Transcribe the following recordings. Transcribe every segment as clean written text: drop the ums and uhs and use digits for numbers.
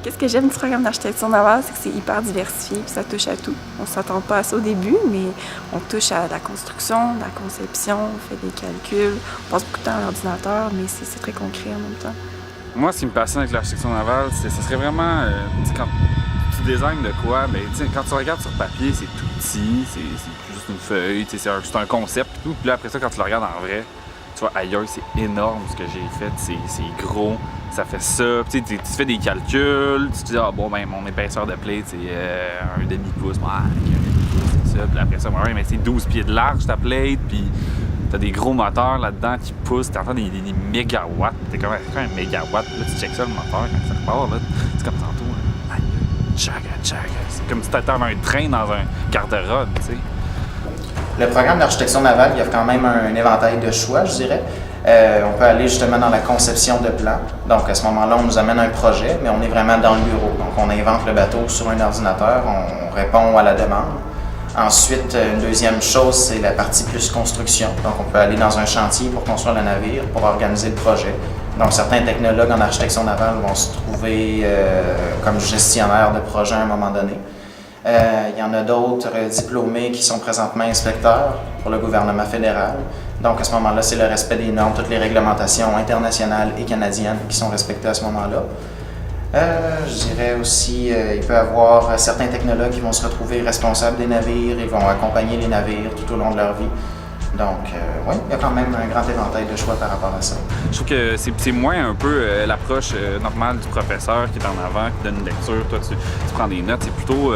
Qu'est-ce que j'aime du programme d'architecture navale, c'est que c'est hyper diversifié, puis ça touche à tout. On ne s'attend pas à ça au début, mais on touche à la construction, la conception, on fait des calculs, on passe beaucoup de temps à l'ordinateur, mais c'est très concret en même temps. Moi, ce qui me passionne avec l'architecture navale, ça serait vraiment, quand tu designs de quoi, ben, quand tu regardes sur papier, c'est tout petit, c'est juste une feuille, c'est un concept et tout. Puis là, après ça, quand tu le regardes en vrai, tu vois, ailleurs, c'est énorme ce que j'ai fait, c'est gros, ça fait ça. Puis tu fais des calculs, tu te dis, ah bon, ben mon épaisseur de plate, c'est un demi-pouce, c'est ça. Puis après ça, ouais, mais c'est 12 pieds de large ta plate, puis t'as des gros moteurs là-dedans qui poussent, t'entends des mégawatts, t'es comme un mégawatt, là tu checks ça le moteur quand ça repart, là, c'est comme tantôt, là, tchaga, c'est comme si t'attendais un train dans un garde-robe, tu sais. Le programme d'architecture navale, il y a quand même un éventail de choix, je dirais. On peut aller justement dans la conception de plans. Donc à ce moment-là, on nous amène un projet, mais on est vraiment dans le bureau. Donc on invente le bateau sur un ordinateur, on répond à la demande. Ensuite, une deuxième chose, c'est la partie plus construction. Donc on peut aller dans un chantier pour construire le navire, pour organiser le projet. Donc certains technologues en architecture navale vont se trouver comme gestionnaires de projet à un moment donné. Il y en a d'autres diplômés qui sont présentement inspecteurs pour le gouvernement fédéral. Donc à ce moment-là, c'est le respect des normes, toutes les réglementations internationales et canadiennes qui sont respectées à ce moment-là. Je dirais aussi, il peut y avoir certains technologues qui vont se retrouver responsables des navires et vont accompagner les navires tout au long de leur vie. Donc, oui, il y a quand même un grand éventail de choix par rapport à ça. Je trouve que c'est moins un peu l'approche normale du professeur qui est en avant, qui donne une lecture, toi tu prends des notes, c'est plutôt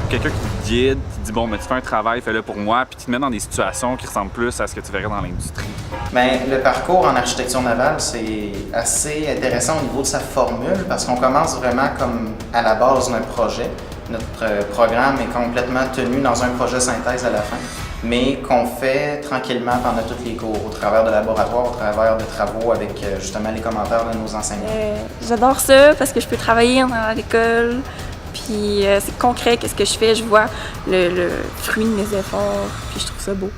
quelqu'un qui te guide, qui te dit bon, mais tu fais un travail, fais-le pour moi, puis qui te met dans des situations qui ressemblent plus à ce que tu verrais dans l'industrie. Bien, le parcours en architecture navale, c'est assez intéressant au niveau de sa formule parce qu'on commence vraiment comme à la base d'un projet. Notre programme est complètement tenu dans un projet synthèse à la fin, mais qu'on fait tranquillement pendant tous les cours, au travers de laboratoires, au travers de travaux avec justement les commentaires de nos enseignants. J'adore ça parce que je peux travailler à l'école, puis c'est concret, qu'est-ce que je fais, je vois le fruit de mes efforts, puis je trouve ça beau.